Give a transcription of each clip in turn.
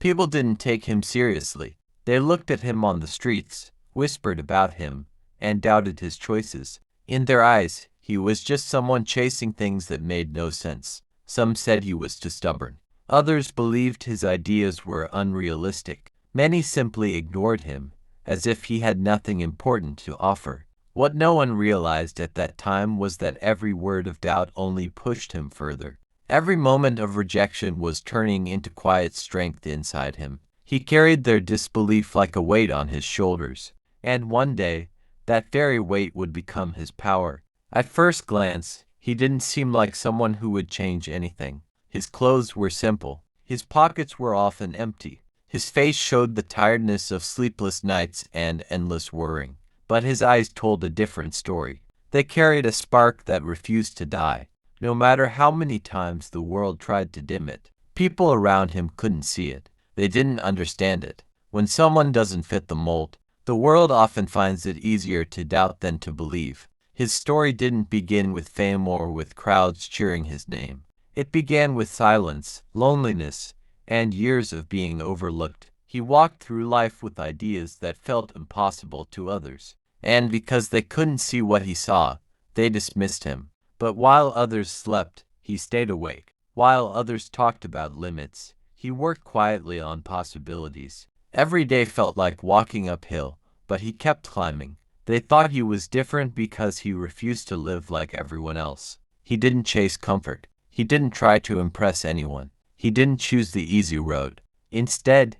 People didn't take him seriously. They looked at him on the streets, whispered about him, and doubted his choices. In their eyes, he was just someone chasing things that made no sense. Some said he was too stubborn. Others believed his ideas were unrealistic. Many simply ignored him, as if he had nothing important to offer. What no one realized at that time was that every word of doubt only pushed him further. Every moment of rejection was turning into quiet strength inside him. He carried their disbelief like a weight on his shoulders, and one day, that very weight would become his power. At first glance, he didn't seem like someone who would change anything. His clothes were simple. His pockets were often empty. His face showed the tiredness of sleepless nights and endless worrying. But his eyes told a different story. They carried a spark that refused to die. No matter how many times the world tried to dim it, people around him couldn't see it. They didn't understand it. When someone doesn't fit the mold, the world often finds it easier to doubt than to believe. His story didn't begin with fame or with crowds cheering his name. It began with silence, loneliness, and years of being overlooked. He walked through life with ideas that felt impossible to others, and because they couldn't see what he saw, they dismissed him. But while others slept, he stayed awake. While others talked about limits, he worked quietly on possibilities. Every day felt like walking uphill, but he kept climbing. They thought he was different because he refused to live like everyone else. He didn't chase comfort. He didn't try to impress anyone. He didn't choose the easy road. Instead,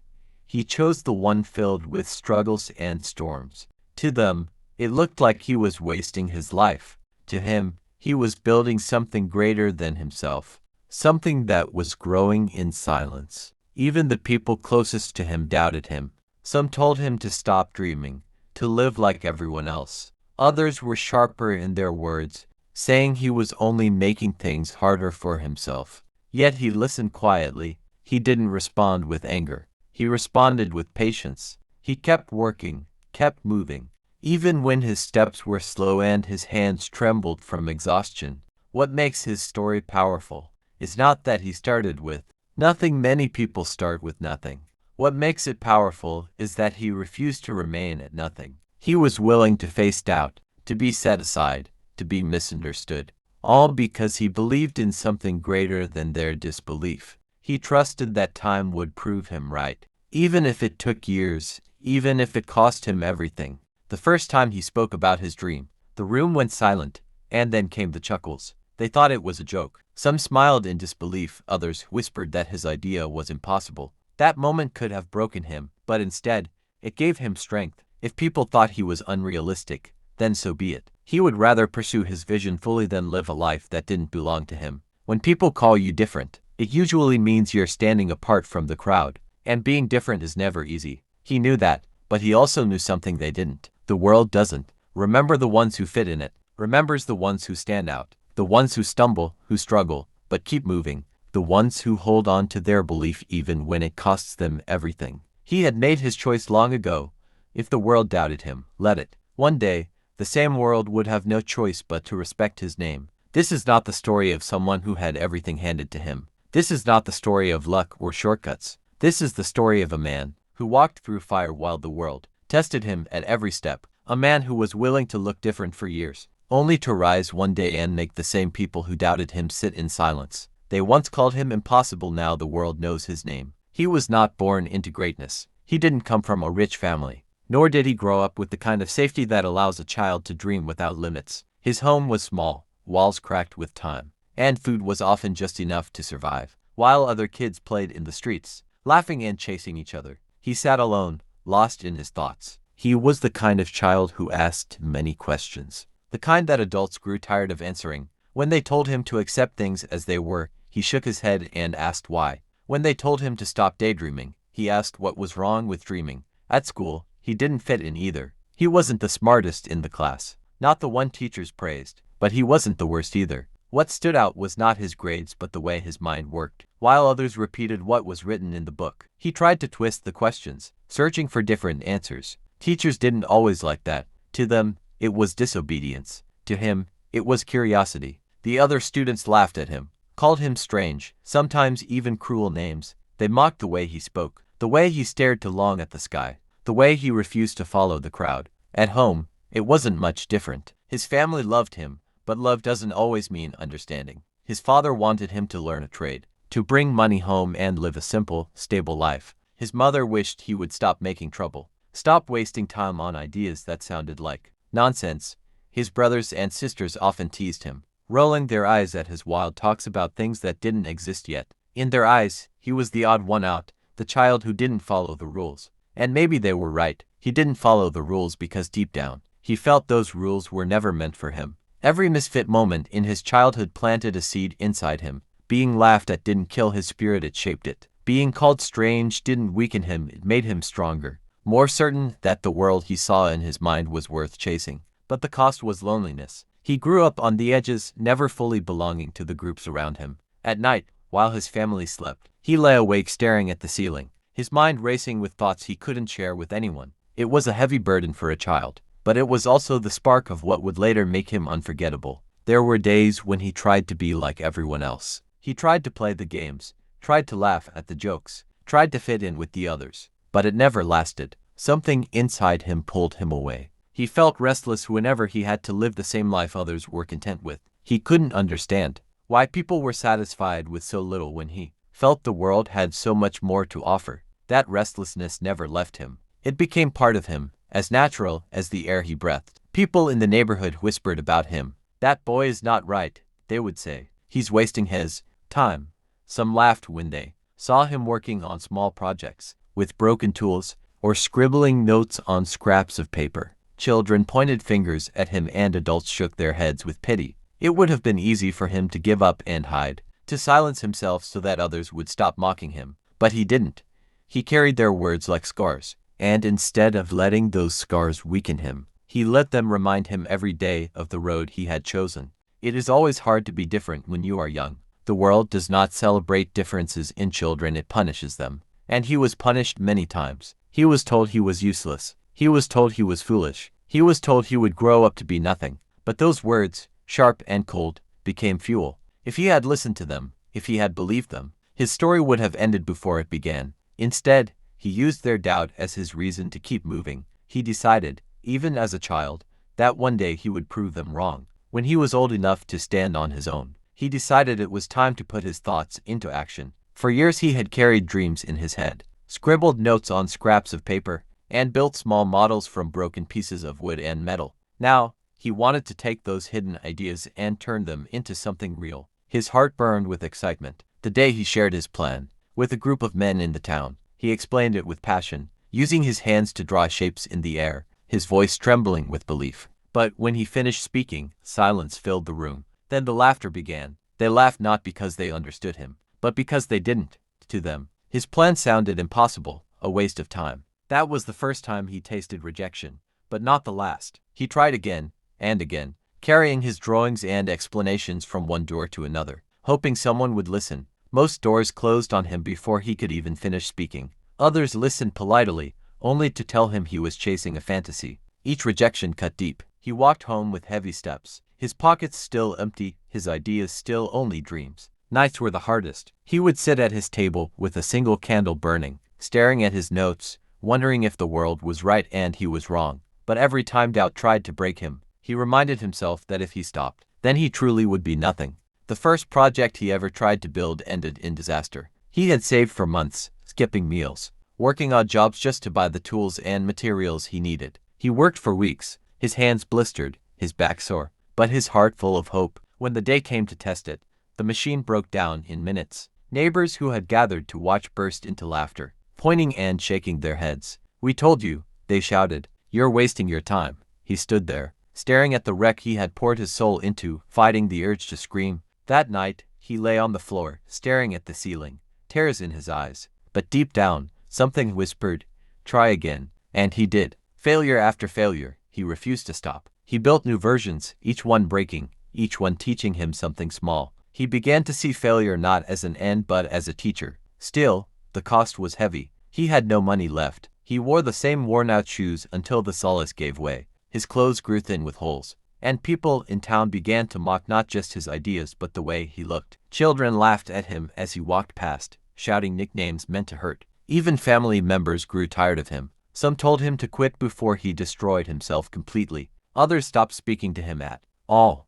he chose the one filled with struggles and storms. To them, it looked like he was wasting his life. To him, he was building something greater than himself, something that was growing in silence. Even the people closest to him doubted him. Some told him to stop dreaming, to live like everyone else. Others were sharper in their words, saying he was only making things harder for himself. Yet he listened quietly. He didn't respond with anger. He responded with patience. He kept working, kept moving, even when his steps were slow and his hands trembled from exhaustion. What makes his story powerful is not that he started with nothing. Many people start with nothing. What makes it powerful is that he refused to remain at nothing. He was willing to face doubt, to be set aside, to be misunderstood, all because he believed in something greater than their disbelief. He trusted that time would prove him right, even if it took years, even if it cost him everything. The first time he spoke about his dream, the room went silent, and then came the chuckles. They thought it was a joke. Some smiled in disbelief, others whispered that his idea was impossible. That moment could have broken him, but instead, it gave him strength. If people thought he was unrealistic, then so be it. He would rather pursue his vision fully than live a life that didn't belong to him. When people call you different, it usually means you're standing apart from the crowd, and being different is never easy. He knew that, but he also knew something they didn't. The world doesn't remember the ones who fit in it, remembers the ones who stand out, the ones who stumble, who struggle, but keep moving, the ones who hold on to their belief even when it costs them everything. He had made his choice long ago. If the world doubted him, let it. One day, the same world would have no choice but to respect his name. This is not the story of someone who had everything handed to him. This is not the story of luck or shortcuts. This is the story of a man who walked through fire while the world tested him at every step. A man who was willing to look different for years, only to rise one day and make the same people who doubted him sit in silence. They once called him impossible. Now the world knows his name. He was not born into greatness. He didn't come from a rich family, nor did he grow up with the kind of safety that allows a child to dream without limits. His home was small, walls cracked with time, and food was often just enough to survive. While other kids played in the streets, laughing and chasing each other, he sat alone, lost in his thoughts. He was the kind of child who asked many questions, the kind that adults grew tired of answering. When they told him to accept things as they were, he shook his head and asked why. When they told him to stop daydreaming, he asked what was wrong with dreaming. At school, he didn't fit in either. He wasn't the smartest in the class, not the one teachers praised, but he wasn't the worst either. What stood out was not his grades but the way his mind worked. While others repeated what was written in the book, he tried to twist the questions, searching for different answers. Teachers didn't always like that. To them, it was disobedience. To him, it was curiosity. The other students laughed at him, called him strange, sometimes even cruel names. They mocked the way he spoke, The way he stared too long at the sky. The way he refused to follow the crowd. At home, it wasn't much different. His family loved him, but love doesn't always mean understanding. His father wanted him to learn a trade, to bring money home and live a simple, stable life. His mother wished he would stop making trouble, stop wasting time on ideas that sounded like nonsense. His brothers and sisters often teased him, rolling their eyes at his wild talks about things that didn't exist yet. In their eyes, he was the odd one out, the child who didn't follow the rules. And maybe they were right. He didn't follow the rules because deep down, he felt those rules were never meant for him. Every misfit moment in his childhood planted a seed inside him. Being laughed at didn't kill his spirit, it shaped it. Being called strange didn't weaken him, it made him stronger. More certain that the world he saw in his mind was worth chasing. But the cost was loneliness. He grew up on the edges, never fully belonging to the groups around him. At night, while his family slept, he lay awake staring at the ceiling, his mind racing with thoughts he couldn't share with anyone. It was a heavy burden for a child, but it was also the spark of what would later make him unforgettable. There were days when he tried to be like everyone else. He tried to play the games, tried to laugh at the jokes, tried to fit in with the others, but it never lasted. Something inside him pulled him away. He felt restless whenever he had to live the same life others were content with. He couldn't understand why people were satisfied with so little when he felt the world had so much more to offer. That restlessness never left him. It became part of him, as natural as the air he breathed. People in the neighborhood whispered about him. "That boy is not right," they would say. "He's wasting his time." Some laughed when they saw him working on small projects, with broken tools, or scribbling notes on scraps of paper. Children pointed fingers at him and adults shook their heads with pity. It would have been easy for him to give up and hide, to silence himself so that others would stop mocking him. But he didn't. He carried their words like scars, and instead of letting those scars weaken him, he let them remind him every day of the road he had chosen. It is always hard to be different when you are young. The world does not celebrate differences in children, it punishes them. And he was punished many times. He was told he was useless. He was told he was foolish. He was told he would grow up to be nothing. But those words, sharp and cold, became fuel. If he had listened to them, if he had believed them, his story would have ended before it began. Instead, he used their doubt as his reason to keep moving. He decided, even as a child, that one day he would prove them wrong. When he was old enough to stand on his own, he decided it was time to put his thoughts into action. For years he had carried dreams in his head, scribbled notes on scraps of paper, and built small models from broken pieces of wood and metal. Now, he wanted to take those hidden ideas and turn them into something real. His heart burned with excitement. The day he shared his plan with a group of men in the town, he explained it with passion, using his hands to draw shapes in the air, his voice trembling with belief. But when he finished speaking, silence filled the room. Then the laughter began. They laughed not because they understood him, but because they didn't. To them, his plan sounded impossible, a waste of time. That was the first time he tasted rejection, but not the last. He tried again and again, carrying his drawings and explanations from one door to another, hoping someone would listen. Most doors closed on him before he could even finish speaking. Others listened politely, only to tell him he was chasing a fantasy. Each rejection cut deep. He walked home with heavy steps, his pockets still empty, his ideas still only dreams. Nights were the hardest. He would sit at his table with a single candle burning, staring at his notes, wondering if the world was right and he was wrong. But every time doubt tried to break him, he reminded himself that if he stopped, then he truly would be nothing. The first project he ever tried to build ended in disaster. He had saved for months, skipping meals, working odd jobs just to buy the tools and materials he needed. He worked for weeks, his hands blistered, his back sore, but his heart full of hope. When the day came to test it, the machine broke down in minutes. Neighbors who had gathered to watch burst into laughter, pointing and shaking their heads. "We told you," they shouted. "You're wasting your time." He stood there, staring at the wreck he had poured his soul into, fighting the urge to scream. That night, he lay on the floor, staring at the ceiling, tears in his eyes. But deep down, something whispered, "Try again." And he did. Failure after failure, he refused to stop. He built new versions, each one breaking, each one teaching him something small. He began to see failure not as an end but as a teacher. Still, the cost was heavy. He had no money left. He wore the same worn-out shoes until the soles gave way. His clothes grew thin with holes, and people in town began to mock not just his ideas but the way he looked. Children laughed at him as he walked past, shouting nicknames meant to hurt. Even family members grew tired of him. Some told him to quit before he destroyed himself completely. Others stopped speaking to him at all.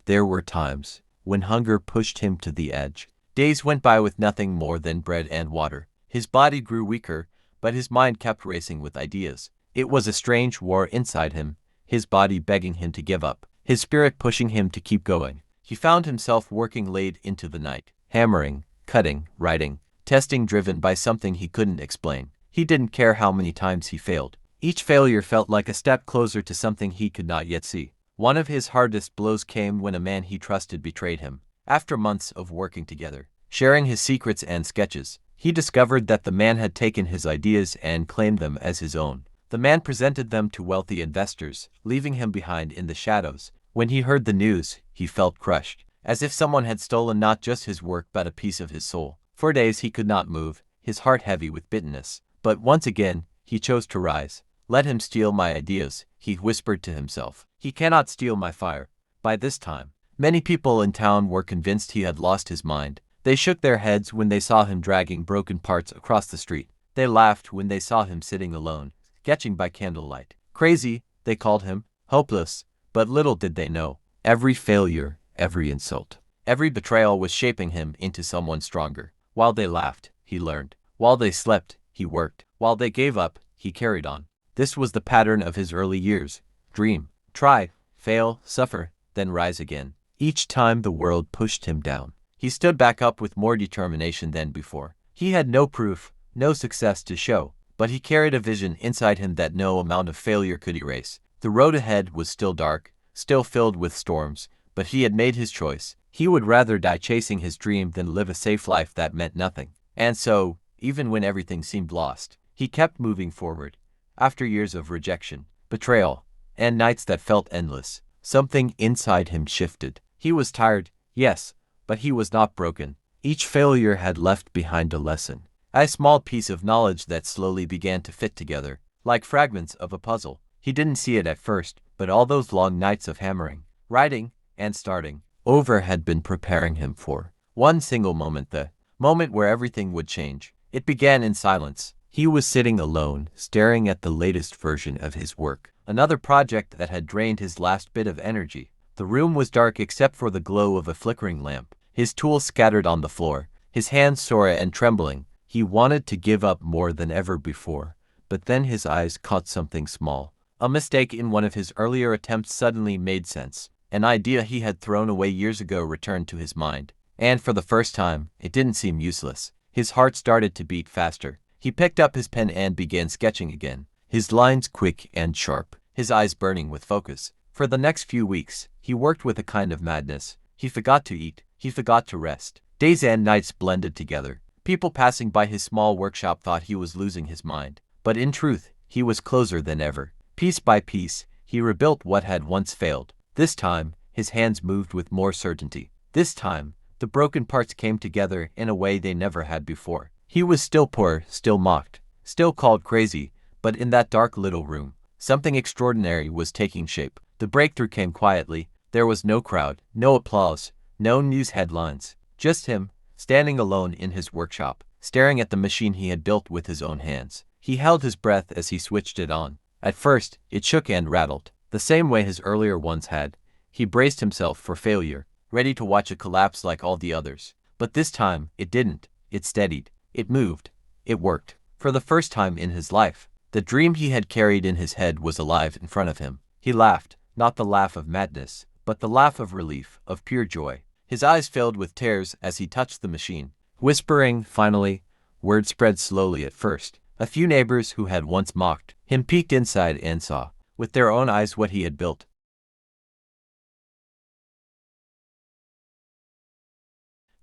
There were times when hunger pushed him to the edge. Days went by with nothing more than bread and water. His body grew weaker, but his mind kept racing with ideas. It was a strange war inside him, his body begging him to give up, his spirit pushing him to keep going. He found himself working late into the night, hammering, cutting, writing, testing, driven by something he couldn't explain. He didn't care how many times he failed. Each failure felt like a step closer to something he could not yet see. One of his hardest blows came when a man he trusted betrayed him. After months of working together, sharing his secrets and sketches, he discovered that the man had taken his ideas and claimed them as his own. The man presented them to wealthy investors, leaving him behind in the shadows. When he heard the news, he felt crushed, as if someone had stolen not just his work but a piece of his soul. For days he could not move, his heart heavy with bitterness. But once again, he chose to rise. "Let him steal my ideas," he whispered to himself. "He cannot steal my fire." By this time, many people in town were convinced he had lost his mind. They shook their heads when they saw him dragging broken parts across the street. They laughed when they saw him sitting alone, sketching by candlelight. Crazy, they called him, hopeless, but little did they know. Every failure, every insult, every betrayal was shaping him into someone stronger. While they laughed, he learned. While they slept, he worked. While they gave up, he carried on. This was the pattern of his early years. Dream, try, fail, suffer, then rise again. Each time the world pushed him down, he stood back up with more determination than before. He had no proof, no success to show, but he carried a vision inside him that no amount of failure could erase. The road ahead was still dark, still filled with storms, but he had made his choice. He would rather die chasing his dream than live a safe life that meant nothing. And so, even when everything seemed lost, he kept moving forward. After years of rejection, betrayal, and nights that felt endless, something inside him shifted. He was tired, yes, but he was not broken. Each failure had left behind a lesson, a small piece of knowledge that slowly began to fit together, like fragments of a puzzle. He didn't see it at first, but all those long nights of hammering, writing, and starting over had been preparing him for one single moment, the moment where everything would change. It began in silence. He was sitting alone, staring at the latest version of his work, another project that had drained his last bit of energy. The room was dark except for the glow of a flickering lamp, his tools scattered on the floor, his hands sore and trembling. He wanted to give up more than ever before, but then his eyes caught something small. A mistake in one of his earlier attempts suddenly made sense. An idea he had thrown away years ago returned to his mind, and for the first time, it didn't seem useless. His heart started to beat faster. He picked up his pen and began sketching again, his lines quick and sharp, his eyes burning with focus. For the next few weeks, he worked with a kind of madness. He forgot to eat, he forgot to rest. Days and nights blended together. People passing by his small workshop thought he was losing his mind, but in truth, he was closer than ever. Piece by piece, he rebuilt what had once failed. This time, his hands moved with more certainty. This time, the broken parts came together in a way they never had before. He was still poor, still mocked, still called crazy, but in that dark little room, something extraordinary was taking shape. The breakthrough came quietly. There was no crowd, no applause, no news headlines. Just him, standing alone in his workshop, staring at the machine he had built with his own hands. He held his breath as he switched it on. At first, it shook and rattled, the same way his earlier ones had. He braced himself for failure, ready to watch it collapse like all the others. But this time, it didn't. It steadied. It moved. It worked. For the first time in his life, the dream he had carried in his head was alive in front of him. He laughed, not the laugh of madness, but the laugh of relief, of pure joy. His eyes filled with tears as he touched the machine. Whispering, finally, word spread slowly at first. A few neighbors who had once mocked him peeked inside and saw, with their own eyes, what he had built.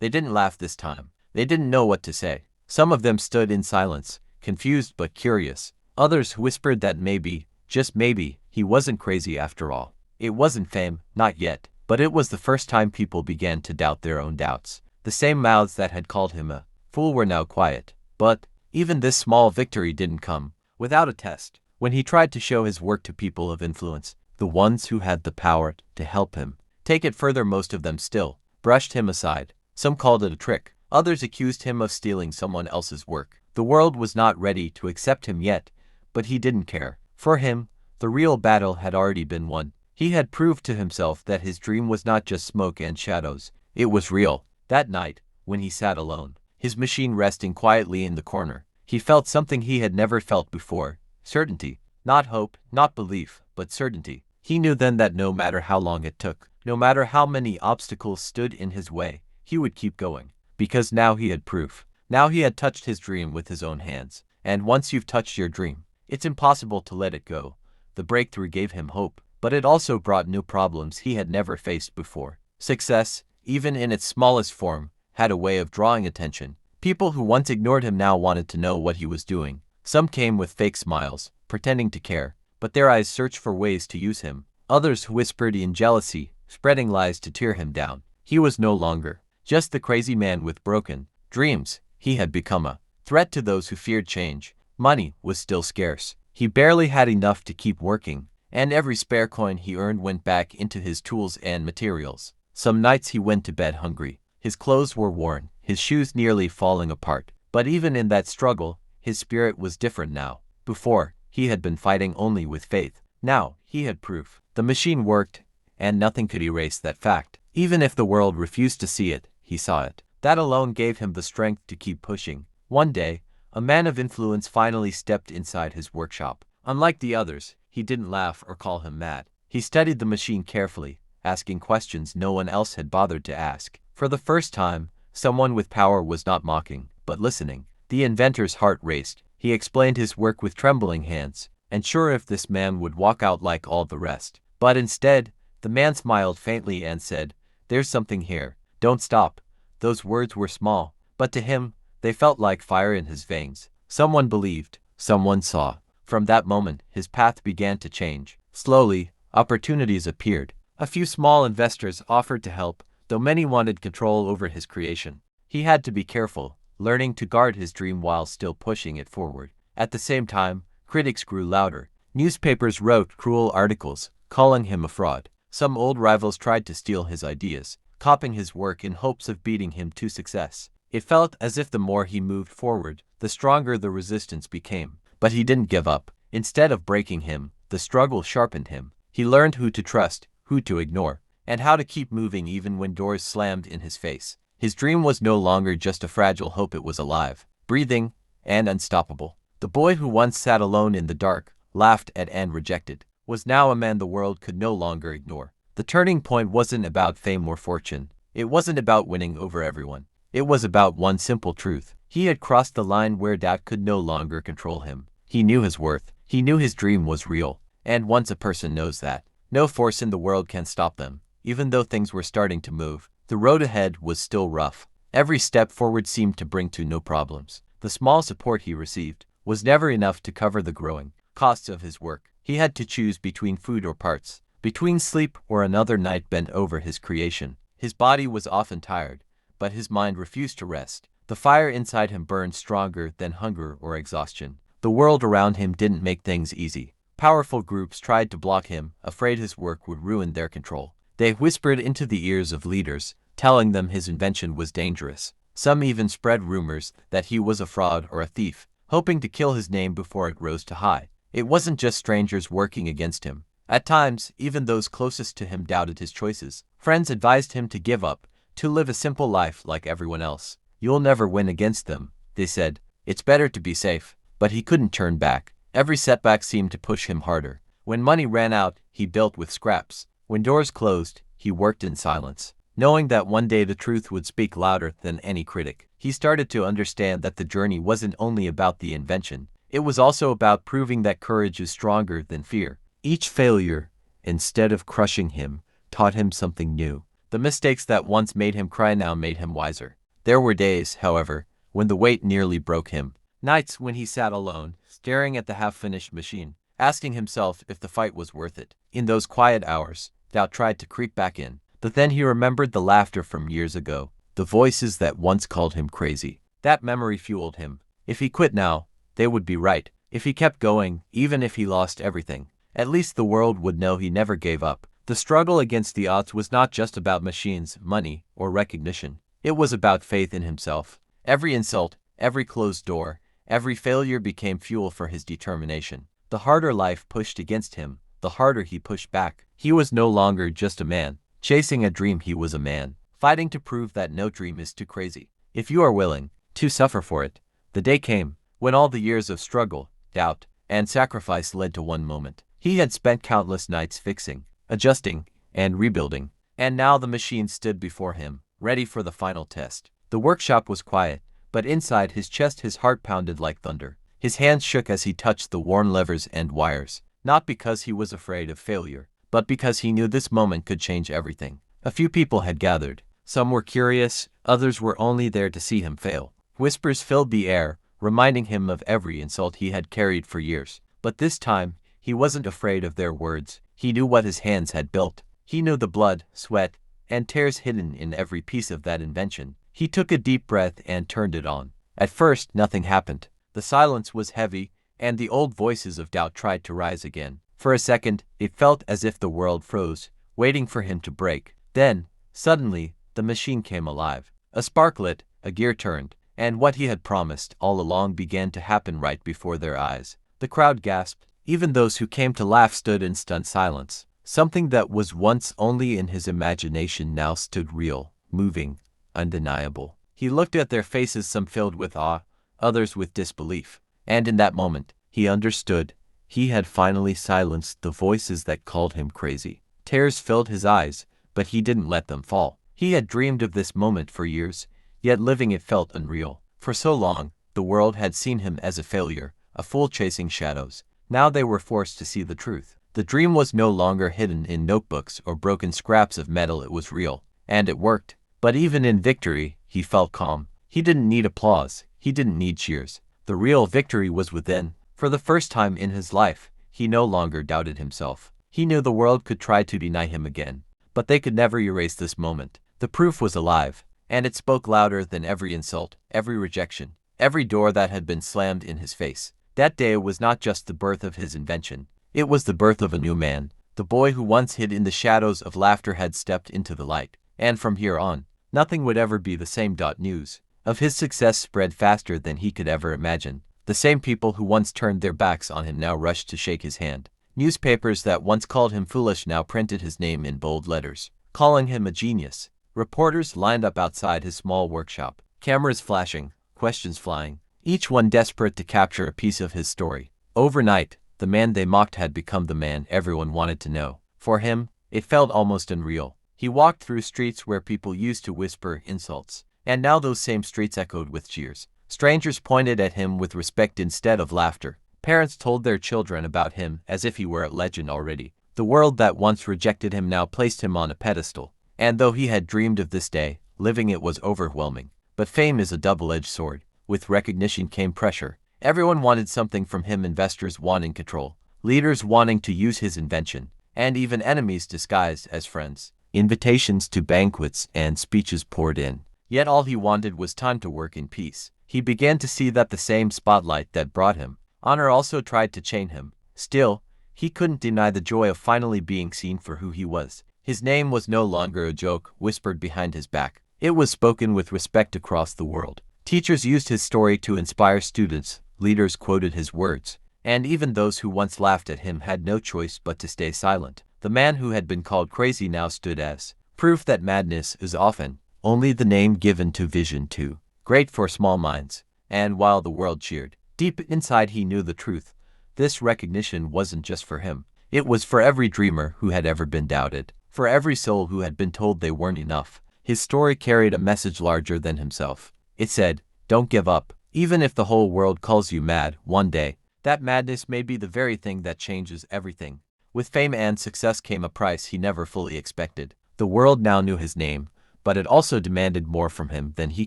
They didn't laugh this time. They didn't know what to say. Some of them stood in silence, confused but curious. Others whispered that maybe, just maybe, he wasn't crazy after all. It wasn't fame, not yet, but it was the first time people began to doubt their own doubts. The same mouths that had called him a fool were now quiet. But even this small victory didn't come without a test. When he tried to show his work to people of influence, the ones who had the power to help him take it further, most of them still brushed him aside. Some called it a trick. Others accused him of stealing someone else's work. The world was not ready to accept him yet, but he didn't care. For him, the real battle had already been won. He had proved to himself that his dream was not just smoke and shadows. It was real. That night, when he sat alone, his machine resting quietly in the corner, he felt something he had never felt before. Certainty. Not hope, not belief, but certainty. He knew then that no matter how long it took, no matter how many obstacles stood in his way, he would keep going. Because now he had proof. Now he had touched his dream with his own hands. And once you've touched your dream, it's impossible to let it go. The breakthrough gave him hope, but it also brought new problems he had never faced before. Success, even in its smallest form, had a way of drawing attention. People who once ignored him now wanted to know what he was doing. Some came with fake smiles, pretending to care, but their eyes searched for ways to use him. Others whispered in jealousy, spreading lies to tear him down. He was no longer just the crazy man with broken dreams. He had become a threat to those who feared change. Money was still scarce. He barely had enough to keep working, and every spare coin he earned went back into his tools and materials. Some nights he went to bed hungry. His clothes were worn, his shoes nearly falling apart. But even in that struggle, his spirit was different now. Before, he had been fighting only with faith. Now, he had proof. The machine worked, and nothing could erase that fact. Even if the world refused to see it, he saw it. That alone gave him the strength to keep pushing. One day, a man of influence finally stepped inside his workshop. Unlike the others, he didn't laugh or call him mad. He studied the machine carefully, asking questions no one else had bothered to ask. For the first time, someone with power was not mocking, but listening. The inventor's heart raced. He explained his work with trembling hands, unsure if this man would walk out like all the rest. But instead, the man smiled faintly and said, "There's something here. Don't stop." Those words were small, but to him, they felt like fire in his veins. Someone believed, someone saw. From that moment, his path began to change. Slowly, opportunities appeared. A few small investors offered to help, though many wanted control over his creation. He had to be careful, learning to guard his dream while still pushing it forward. At the same time, critics grew louder. Newspapers wrote cruel articles, calling him a fraud. Some old rivals tried to steal his ideas, copying his work in hopes of beating him to success. It felt as if the more he moved forward, the stronger the resistance became. But he didn't give up. Instead of breaking him, the struggle sharpened him. He learned who to trust, who to ignore, and how to keep moving even when doors slammed in his face. His dream was no longer just a fragile hope, it was alive, breathing, and unstoppable. The boy who once sat alone in the dark, laughed at and rejected, was now a man the world could no longer ignore. The turning point wasn't about fame or fortune. It wasn't about winning over everyone. It was about one simple truth. He had crossed the line where doubt could no longer control him. He knew his worth. He knew his dream was real. And once a person knows that, no force in the world can stop them. Even though things were starting to move, the road ahead was still rough. Every step forward seemed to bring to no problems. The small support he received was never enough to cover the growing costs of his work. He had to choose between food or parts, between sleep or another night bent over his creation. His body was often tired, but his mind refused to rest. The fire inside him burned stronger than hunger or exhaustion. The world around him didn't make things easy. Powerful groups tried to block him, afraid his work would ruin their control. They whispered into the ears of leaders, telling them his invention was dangerous. Some even spread rumors that he was a fraud or a thief, hoping to kill his name before it rose too high. It wasn't just strangers working against him. At times, even those closest to him doubted his choices. Friends advised him to give up, to live a simple life like everyone else. "You'll never win against them," they said. "It's better to be safe." But he couldn't turn back. Every setback seemed to push him harder. When money ran out, he built with scraps. When doors closed, he worked in silence, knowing that one day the truth would speak louder than any critic. He started to understand that the journey wasn't only about the invention. It was also about proving that courage is stronger than fear. Each failure, instead of crushing him, taught him something new. The mistakes that once made him cry now made him wiser. There were days, however, when the weight nearly broke him. Nights when he sat alone, staring at the half-finished machine, asking himself if the fight was worth it. In those quiet hours, doubt tried to creep back in. But then he remembered the laughter from years ago, the voices that once called him crazy. That memory fueled him. If he quit now, they would be right. If he kept going, even if he lost everything, at least the world would know he never gave up. The struggle against the odds was not just about machines, money, or recognition. It was about faith in himself. Every insult, every closed door, Every failure became fuel for his determination. The harder life pushed against him, the harder he pushed back. He was no longer just a man chasing a dream, he was a man fighting to prove that no dream is too crazy if you are willing to suffer for it. The day came when all the years of struggle, doubt, and sacrifice led to one moment. He had spent countless nights fixing, adjusting, and rebuilding, and now the machine stood before him, ready for the final test. The workshop was quiet, but inside his chest his heart pounded like thunder. His hands shook as he touched the worn levers and wires, not because he was afraid of failure, but because he knew this moment could change everything. A few people had gathered. Some were curious, others were only there to see him fail. Whispers filled the air, reminding him of every insult he had carried for years. But this time, he wasn't afraid of their words. He knew what his hands had built. He knew the blood, sweat, and tears hidden in every piece of that invention. He took a deep breath and turned it on. At first, nothing happened. The silence was heavy, and the old voices of doubt tried to rise again. For a second, it felt as if the world froze, waiting for him to break. Then, suddenly, the machine came alive. A spark lit, a gear turned, and what he had promised all along began to happen right before their eyes. The crowd gasped. Even those who came to laugh stood in stunned silence. Something that was once only in his imagination now stood real, moving, undeniable. He looked at their faces, some filled with awe, others with disbelief. And in that moment, he understood. He had finally silenced the voices that called him crazy. Tears filled his eyes, but he didn't let them fall. He had dreamed of this moment for years, yet living it felt unreal. For so long, the world had seen him as a failure, a fool chasing shadows. Now they were forced to see the truth. The dream was no longer hidden in notebooks or broken scraps of metal. It was real, and it worked. But even in victory, he felt calm. He didn't need applause. He didn't need cheers. The real victory was within. For the first time in his life, he no longer doubted himself. He knew the world could try to deny him again, but they could never erase this moment. The proof was alive, and it spoke louder than every insult, every rejection, every door that had been slammed in his face. That day was not just the birth of his invention. It was the birth of a new man. The boy who once hid in the shadows of laughter had stepped into the light. And from here on, nothing would ever be the same. News of his success spread faster than he could ever imagine. The same people who once turned their backs on him now rushed to shake his hand. Newspapers that once called him foolish now printed his name in bold letters, calling him a genius. Reporters lined up outside his small workshop, cameras flashing, questions flying, each one desperate to capture a piece of his story. Overnight, the man they mocked had become the man everyone wanted to know. For him, it felt almost unreal. He walked through streets where people used to whisper insults, and now those same streets echoed with cheers. Strangers pointed at him with respect instead of laughter. Parents told their children about him as if he were a legend already. The world that once rejected him now placed him on a pedestal. And though he had dreamed of this day, living it was overwhelming. But fame is a double-edged sword. With recognition came pressure. Everyone wanted something from him, investors wanting control, leaders wanting to use his invention, and even enemies disguised as friends. Invitations to banquets and speeches poured in. Yet all he wanted was time to work in peace. He began to see that the same spotlight that brought him honor also tried to chain him. Still, he couldn't deny the joy of finally being seen for who he was. His name was no longer a joke whispered behind his back. It was spoken with respect across the world. Teachers used his story to inspire students, leaders quoted his words, and even those who once laughed at him had no choice but to stay silent. The man who had been called crazy now stood as proof that madness is often only the name given to vision too great for small minds. And while the world cheered, deep inside he knew the truth. This recognition wasn't just for him. It was for every dreamer who had ever been doubted, for every soul who had been told they weren't enough. His story carried a message larger than himself. It said, "Don't give up. Even if the whole world calls you mad, one day, that madness may be the very thing that changes everything." With fame and success came a price he never fully expected. The world now knew his name, but it also demanded more from him than he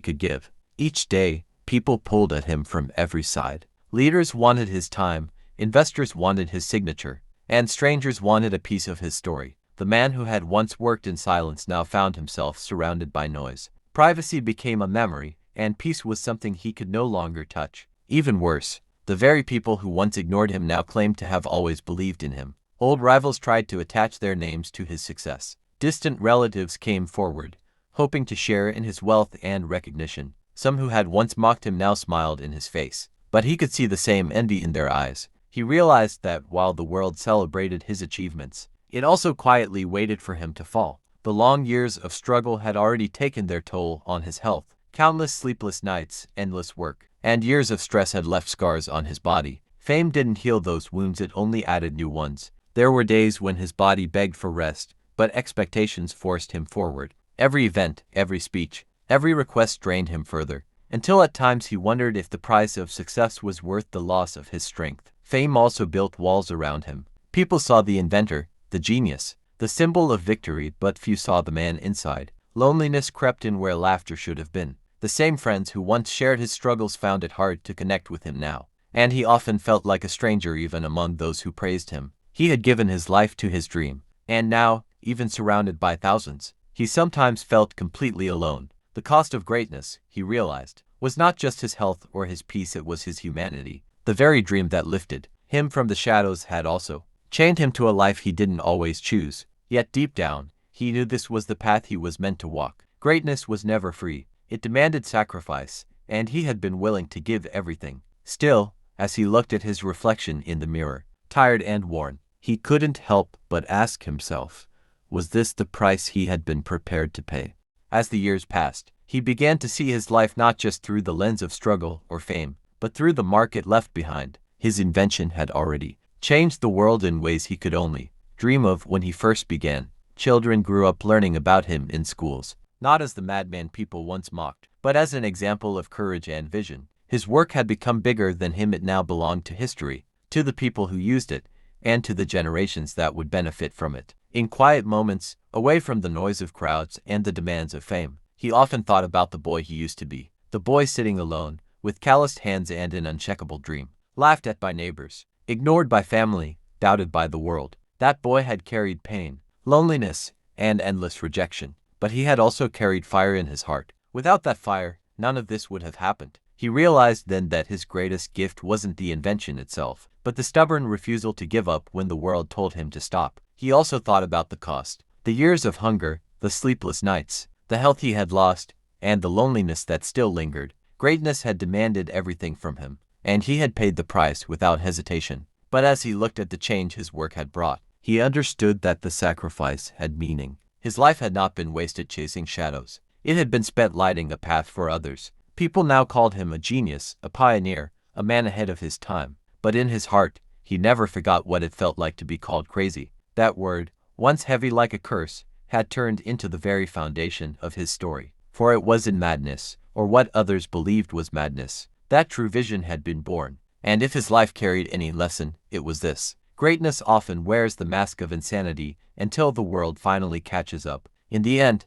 could give. Each day, people pulled at him from every side. Leaders wanted his time, investors wanted his signature, and strangers wanted a piece of his story. The man who had once worked in silence now found himself surrounded by noise. Privacy became a memory, and peace was something he could no longer touch. Even worse, the very people who once ignored him now claimed to have always believed in him. Old rivals tried to attach their names to his success. Distant relatives came forward, hoping to share in his wealth and recognition. Some who had once mocked him now smiled in his face. but he could see the same envy in their eyes. He realized that while the world celebrated his achievements, it also quietly waited for him to fall. The long years of struggle had already taken their toll on his health. Countless sleepless nights, endless work, and years of stress had left scars on his body. Fame didn't heal those wounds, it only added new ones. There were days when his body begged for rest, but expectations forced him forward. Every event, every speech, every request drained him further, until at times he wondered if the price of success was worth the loss of his strength. Fame also built walls around him. People saw the inventor, the genius, the symbol of victory, but few saw the man inside. Loneliness crept in where laughter should have been. The same friends who once shared his struggles found it hard to connect with him now, and he often felt like a stranger even among those who praised him. He had given his life to his dream, and now, even surrounded by thousands, he sometimes felt completely alone. The cost of greatness, he realized, was not just his health or his peace, it was his humanity. The very dream that lifted him from the shadows had also chained him to a life he didn't always choose. Yet deep down, he knew this was the path he was meant to walk. Greatness was never free. It demanded sacrifice, and he had been willing to give everything. Still, as he looked at his reflection in the mirror, tired and worn, he couldn't help but ask himself, was this the price he had been prepared to pay? As the years passed, he began to see his life not just through the lens of struggle or fame, but through the mark it left behind. His invention had already changed the world in ways he could only dream of when he first began. Children grew up learning about him in schools, not as the madman people once mocked, but as an example of courage and vision. His work had become bigger than him. It now belonged to history, to the people who used it, and to the generations that would benefit from it. In quiet moments, away from the noise of crowds and the demands of fame, he often thought about the boy he used to be. The boy sitting alone, with calloused hands and an uncheckable dream, laughed at by neighbors, ignored by family, doubted by the world. That boy had carried pain, loneliness, and endless rejection, but he had also carried fire in his heart. Without that fire, none of this would have happened. He realized then that his greatest gift wasn't the invention itself, but the stubborn refusal to give up when the world told him to stop. He also thought about the cost. The years of hunger, the sleepless nights, the health he had lost, and the loneliness that still lingered. Greatness had demanded everything from him, and he had paid the price without hesitation. But as he looked at the change his work had brought, he understood that the sacrifice had meaning. His life had not been wasted chasing shadows. It had been spent lighting a path for others. People now called him a genius, a pioneer, a man ahead of his time. But in his heart, he never forgot what it felt like to be called crazy. That word, once heavy like a curse, had turned into the very foundation of his story. For it was in madness, or what others believed was madness, that true vision had been born. And if his life carried any lesson, it was this. Greatness often wears the mask of insanity until the world finally catches up. In the end,